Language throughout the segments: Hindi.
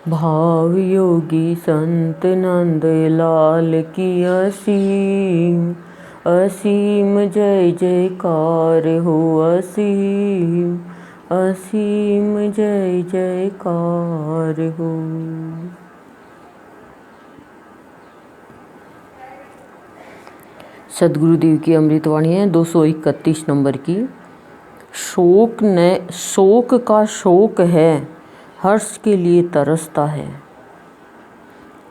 भाव योगी संत नंद लाल की असीम असीम जय जयकार हो। असीम असीम जय जयकार हो। सदगुरुदेव की अमृतवाणी है 231 नंबर की। शोक का शोक है, हर्ष के लिए तरसता है।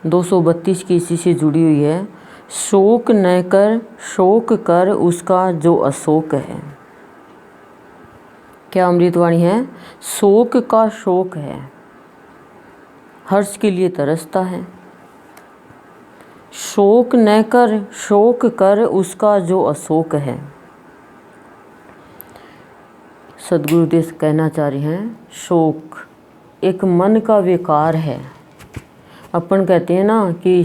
232 की इसी से जुड़ी हुई है। शोक न कर शोक कर उसका जो अशोक है। क्या अमृतवाणी है? शोक का शोक है, हर्ष के लिए तरसता है। शोक न कर शोक कर उसका जो अशोक है। सदगुरुदेव कहना चाह रहे हैं, शोक एक मन का विकार है। अपन कहते हैं ना कि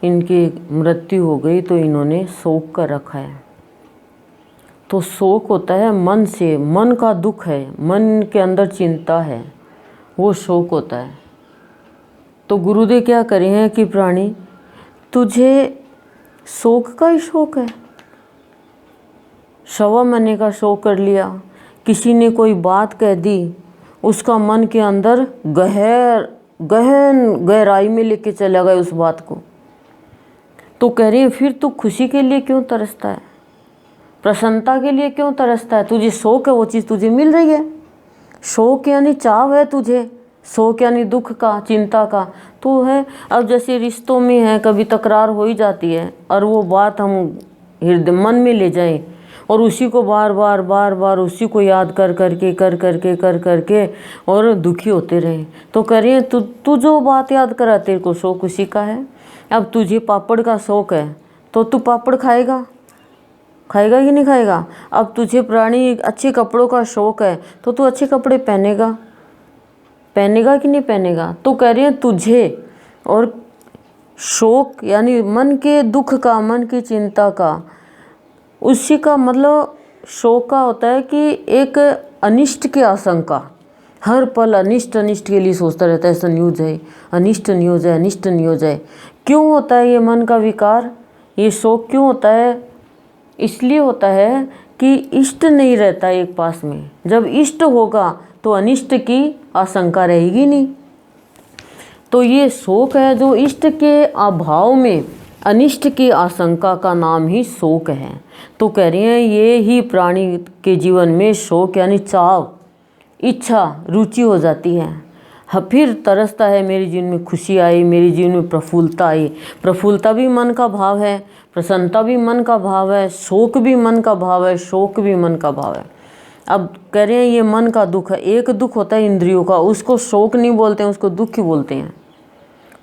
इनकी मृत्यु हो गई तो इन्होंने शोक कर रखा है। तो शोक होता है मन से, मन का दुख है, मन के अंदर चिंता है, वो शोक होता है। तो गुरुदेव क्या करे हैं कि प्राणी तुझे शोक का ही शोक है। सवा महीने का शोक कर लिया, किसी ने कोई बात कह दी, उसका मन के अंदर गहन गहराई में लेके चला गया उस बात को। तो कह रही है फिर तू खुशी के लिए क्यों तरसता है, प्रसन्नता के लिए क्यों तरसता है? तुझे शौक है, वो चीज़ तुझे मिल रही है। शौक यानी चाव है तुझे, शौक यानी दुख का, चिंता का तो है। अब जैसे रिश्तों में है, कभी तकरार हो ही जाती है और वो बात हम हृदय मन में ले जाएं और उसी को बार बार उसी को याद कर करके और दुखी होते रहें। तो करिए तू जो बात याद करा, तेरे को शौक उसी का है। अब तुझे पापड़ का शौक है तो तू पापड़ खाएगा कि नहीं खाएगा? अब तुझे प्राणी अच्छे कपड़ों का शौक है तो तू अच्छे कपड़े पहनेगा कि नहीं पहनेगा? तो कह रही है तुझे और शौक यानी मन के दुख का, मन की चिंता का, उसी का मतलब शोक का होता है कि एक अनिष्ट की आशंका, हर पल अनिष्ट के लिए सोचता रहता है, ऐसा नहीं हो जाए, अनिष्ट नहीं हो जाए। क्यों होता है ये मन का विकार, ये शोक क्यों होता है? इसलिए होता है कि इष्ट नहीं रहता एक पास में। जब इष्ट होगा तो अनिष्ट की आशंका रहेगी नहीं। तो ये शोक है जो इष्ट के अभाव में अनिष्ट की आशंका का नाम ही शोक है। तो कह रही हैं ये ही प्राणी के जीवन में शोक यानी चाव, इच्छा, रुचि हो जाती है। फिर तरसता है मेरे जीवन में खुशी आई, मेरे जीवन में प्रफुल्लता आई। प्रफुल्लता भी मन का भाव है, प्रसन्नता भी मन का भाव है, शोक भी मन का भाव है, शोक भी मन का भाव है। अब कह रहे हैं ये मन का दुख है। एक दुख होता है इंद्रियों का, उसको शोक नहीं बोलते हैं, उसको दुख ही बोलते हैं,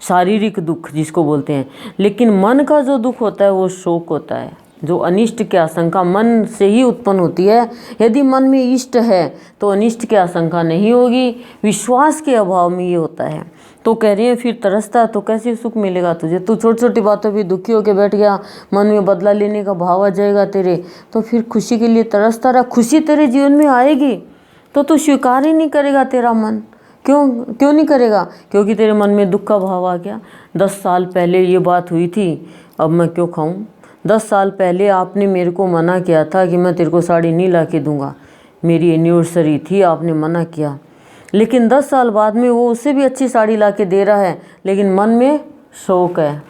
शारीरिक दुख जिसको बोलते हैं। लेकिन मन का जो दुख होता है वो शोक होता है, जो अनिष्ट की आशंका मन से ही उत्पन्न होती है। यदि मन में इष्ट है तो अनिष्ट की आशंका नहीं होगी, विश्वास के अभाव में ये होता है। तो कह रही है फिर तरसता तो कैसे सुख मिलेगा तुझे? तू छोटी छोटी बातों पे दुखी होकर बैठ गया, मन में बदला लेने का भाव आ जाएगा तेरे, तो फिर खुशी के लिए तरसता रहा। खुशी तेरे जीवन में आएगी तो तू स्वीकार ही नहीं करेगा, तेरा मन क्यों नहीं करेगा? क्योंकि तेरे मन में दुख का भाव आ गया। 10 साल पहले ये बात हुई थी, अब मैं क्यों खाऊं? 10 साल पहले आपने मेरे को मना किया था कि मैं तेरे को साड़ी नहीं ला के दूँगा, मेरी एनिवर्सरी थी, आपने मना किया। लेकिन 10 साल बाद में वो उससे भी अच्छी साड़ी ला के दे रहा है, लेकिन मन में शौक है,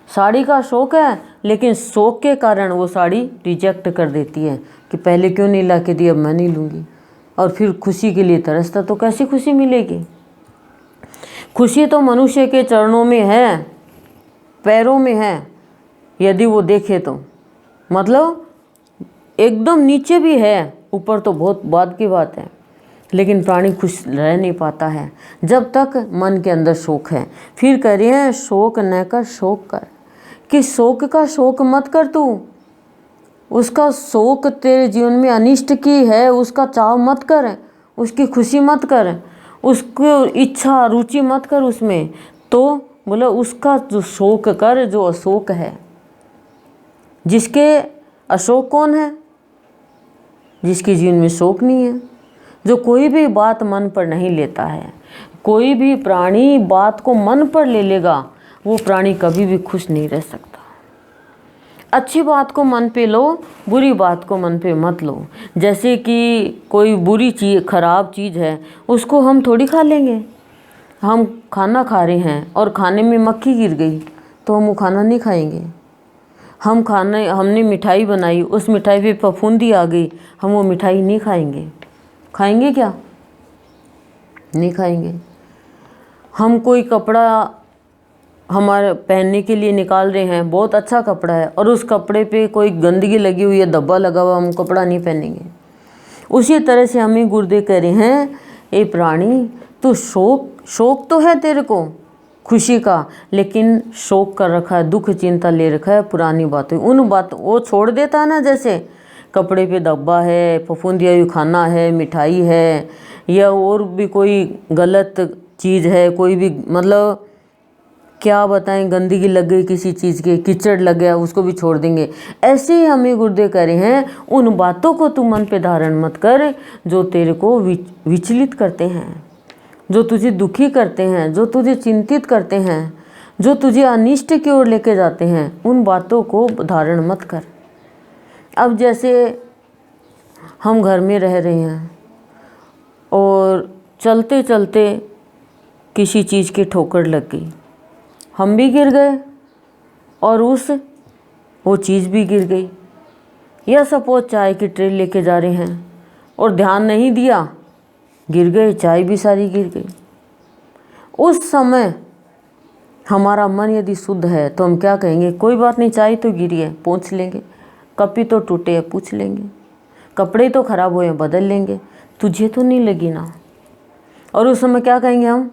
साड़ी का शौक है, लेकिन शौक के कारण वो साड़ी रिजेक्ट कर देती है कि पहले क्यों नहीं ला के दी, अब मैं नहीं लूँगी। और फिर खुशी के लिए तरसता, तो कैसी खुशी मिलेगी? खुशी तो मनुष्य के चरणों में है, पैरों में है, यदि वो देखे तो। मतलब एकदम नीचे भी है, ऊपर तो बहुत बाद की बात है। लेकिन प्राणी खुश रह नहीं पाता है जब तक मन के अंदर शोक है। फिर कह रही है शोक न कर शोक कर, कि शोक का शोक मत कर तू। उसका शोक तेरे जीवन में अनिष्ट की है, उसका चाव मत कर, उसकी खुशी मत कर, उसको इच्छा रुचि मत कर उसमें। तो बोला उसका जो शोक कर जो अशोक है। जिसके अशोक कौन है? जिसके जीवन में शोक नहीं है, जो कोई भी बात मन पर नहीं लेता है, कोई भी प्राणी बात को मन पर ले लेगा, वो प्राणी कभी भी खुश नहीं रह सकता। अच्छी बात को मन पे लो, बुरी बात को मन पे मत लो। जैसे कि कोई बुरी चीज़, खराब चीज़ है, उसको हम थोड़ी खा लेंगे। हम खाना खा रहे हैं और खाने में मक्खी गिर गई तो हम वो खाना नहीं खाएंगे। हमने मिठाई बनाई, उस मिठाई पे फफूंदी आ गई, हम वो मिठाई नहीं खाएंगे। खाएंगे क्या? नहीं खाएंगे। हम कोई कपड़ा हमारे पहनने के लिए निकाल रहे हैं, बहुत अच्छा कपड़ा है, और उस कपड़े पे कोई गंदगी लगी हुई है, धब्बा लगा हुआ, हम कपड़ा नहीं पहनेंगे। उसी तरह से हमें गुरुदेव कह रहे हैं, ए प्राणी, तो शोक तो है तेरे को खुशी का, लेकिन शोक कर रखा है, दुख चिंता ले रखा है पुरानी बातों। उन बातों वो छोड़ देता है ना, जैसे कपड़े पे धब्बा है, फफूंदिया हुई खाना है, मिठाई है, या और भी कोई गलत चीज़ है, कोई भी मतलब क्या बताएं, गंदगी लग गई किसी चीज़ के, कीचड़ लग गया, उसको भी छोड़ देंगे। ऐसे ही हमें गुरुदेव कह रहे हैं, उन बातों को तू मन पे धारण मत कर जो तेरे को विचलित करते हैं, जो तुझे दुखी करते हैं, जो तुझे चिंतित करते हैं, जो तुझे अनिष्ट की ओर लेके जाते हैं। उन बातों को धारण मत कर। अब जैसे हम घर में रह रहे हैं और चलते चलते किसी चीज़ की ठोकर लग गई, हम भी गिर गए और वो चीज़ भी गिर गई। या सपोज चाय की ट्रे लेके जा रहे हैं और ध्यान नहीं दिया, गिर गए, चाय भी सारी गिर गई। उस समय हमारा मन यदि शुद्ध है तो हम क्या कहेंगे, कोई बात नहीं, चाय तो गिरी है, पोंछ लेंगे, कप तो टूटे है, पूछ लेंगे, कपड़े तो खराब हुए हैं, बदल लेंगे, तुझे तो नहीं लगी ना। और उस समय क्या कहेंगे, हम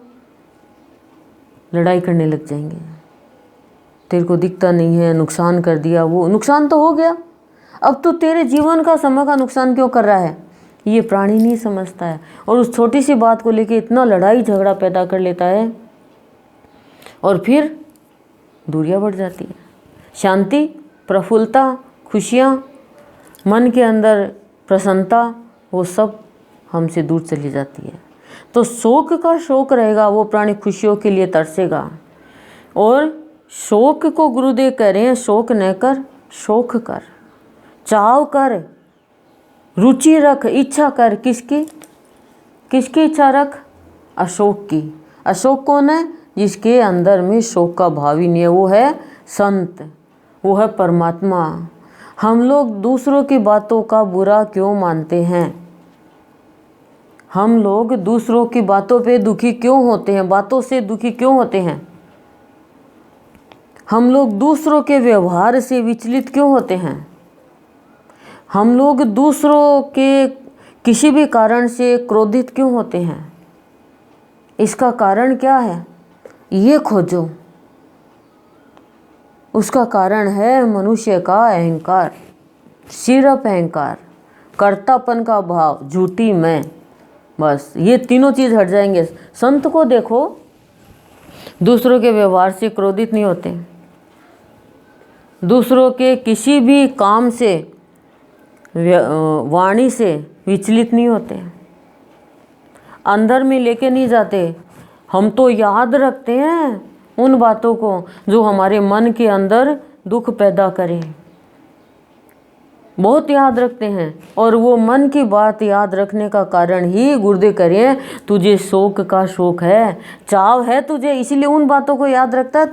लड़ाई करने लग जाएंगे, तेरे को दिखता नहीं है, नुकसान कर दिया। वो नुकसान तो हो गया, अब तो तेरे जीवन का, समय का नुकसान क्यों कर रहा है? ये प्राणी नहीं समझता है, और उस छोटी सी बात को लेके इतना लड़ाई झगड़ा पैदा कर लेता है, और फिर दूरियां बढ़ जाती है। शांति, प्रफुल्लता, खुशियाँ, मन के अंदर प्रसन्नता, वो सब हमसे दूर चली जाती है। तो शोक का शोक रहेगा, वो प्राणी खुशियों के लिए तरसेगा। और शोक को गुरुदेव कह रहे हैं, शोक न कर, शोक कर, चाव कर, रुचि रख, इच्छा कर। किसकी इच्छा रख? अशोक की। अशोक कौन है? जिसके अंदर में शोक का भाव ही नहीं है, वो है संत, वो है परमात्मा। हम लोग दूसरों की बातों का बुरा क्यों मानते हैं? हम लोग दूसरों की बातों पे दुखी क्यों होते हैं? बातों से दुखी क्यों होते हैं? हम लोग दूसरों के व्यवहार से विचलित क्यों होते हैं? हम लोग दूसरों के किसी भी कारण से क्रोधित क्यों होते हैं? इसका कारण क्या है? ये खोजो। उसका कारण है मनुष्य का अहंकार, सिर्फ अहंकार, कर्तापन का भाव, झूठी मैं। बस ये तीनों चीज़ हट जाएंगे। संत को देखो, दूसरों के व्यवहार से क्रोधित नहीं होते, दूसरों के किसी भी काम से, वाणी से विचलित नहीं होते, अंदर में लेके नहीं जाते। हम तो याद रखते हैं उन बातों को जो हमारे मन के अंदर दुख पैदा करें, बहुत याद रखते हैं। और वो मन की बात याद रखने का कारण ही गुरुदेव करें, तुझे शोक का शोक है, चाव है तुझे, इसलिए उन बातों को याद रखता है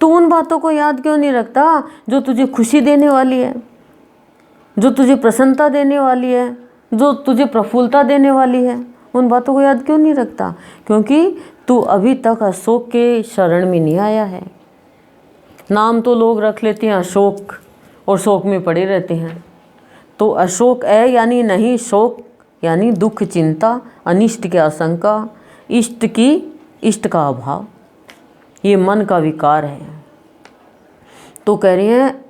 तू उन बातों को याद क्यों नहीं रखता जो तुझे खुशी देने वाली है, जो तुझे प्रसन्नता देने वाली है, जो तुझे प्रफुल्लता देने वाली है? उन बातों को याद क्यों नहीं रखता? क्योंकि तू अभी तक अशोक के शरण में नहीं आया है। नाम तो लोग रख लेते हैं अशोक और शोक में पड़े रहते हैं। तो अशोक है यानी नहीं, शोक यानी दुख, चिंता, अनिष्ट की आशंका, इष्ट का अभाव, ये मन का विकार है। तो कह रही हैं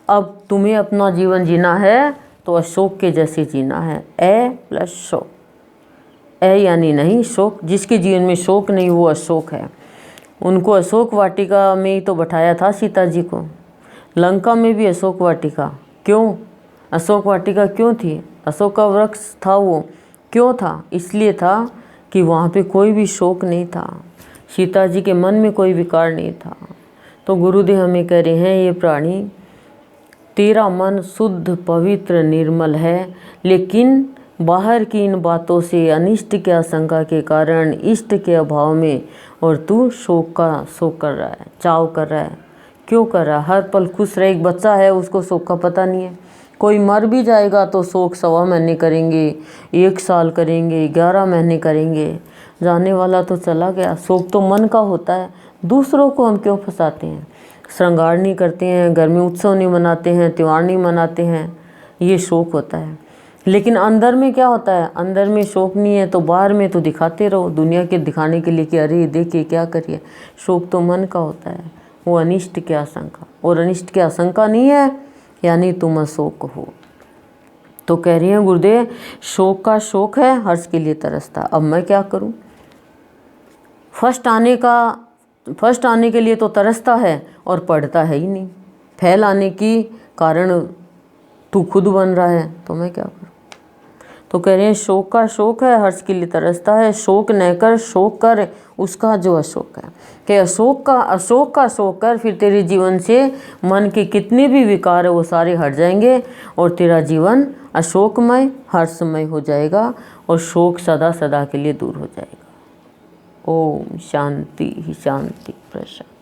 अब तुम्हें अपना जीवन जीना है तो अशोक के जैसे जीना है। ए प्लस शोक, ए यानी नहीं, शोक। जिसके जीवन में शोक नहीं वो अशोक है। उनको अशोक वाटिका में ही तो बैठाया था सीता जी को, लंका में भी अशोक वाटिका। क्यों अशोक वाटिका क्यों थी? अशोक का वृक्ष था वो, क्यों था? इसलिए था कि वहाँ पे कोई भी शोक नहीं था, सीता जी के मन में कोई विकार नहीं था। तो गुरुदेव हमें कह रहे हैं, ये प्राणी तेरा मन शुद्ध पवित्र निर्मल है, लेकिन बाहर की इन बातों से अनिष्ट की आशंका के कारण इष्ट के अभाव में और तू शोक कर रहा है, चाव कर रहा है। क्यों कर रहा है? हर पल खुश रहे। एक बच्चा है, उसको शोक का पता नहीं है। कोई मर भी जाएगा तो शोक 1.25 महीने करेंगे, 1 साल करेंगे, 11 महीने करेंगे। जाने वाला तो चला गया। शोक तो मन का होता है। दूसरों को हम क्यों फंसाते हैं? श्रृंगार नहीं करते हैं, घर में उत्सव नहीं मनाते हैं, त्यौहार नहीं मनाते हैं, ये शोक होता है। लेकिन अंदर में क्या होता है? अंदर में शोक नहीं है तो बाहर में तो दिखाते रहो, दुनिया के दिखाने के लिए कि अरे देखिए क्या करिए। शोक तो मन का होता है, वो अनिष्ट की आशंका, और अनिष्ट की आशंका नहीं है यानी तुम अशोक हो। तो कह रही हैं गुरुदेव, शोक का शोक है, हर्ष के लिए तरसता। अब मैं क्या करूं? फर्स्ट आने के लिए तो तरसता है और पढ़ता है ही नहीं। फैल आने की कारण तू खुद बन रहा है, तो मैं क्या करूं? तो कह रहे हैं शोक का शोक है, हर्ष के लिए तरसता है। शोक न कर, शोक कर उसका जो अशोक है। कि अशोक का शोक कर, फिर तेरे जीवन से मन के कितने भी विकार है वो सारे हट जाएंगे और तेरा जीवन अशोकमय हर्षमय हो जाएगा और शोक सदा सदा के लिए दूर हो जाएगा। ओम शांति ही शांति प्रशांति।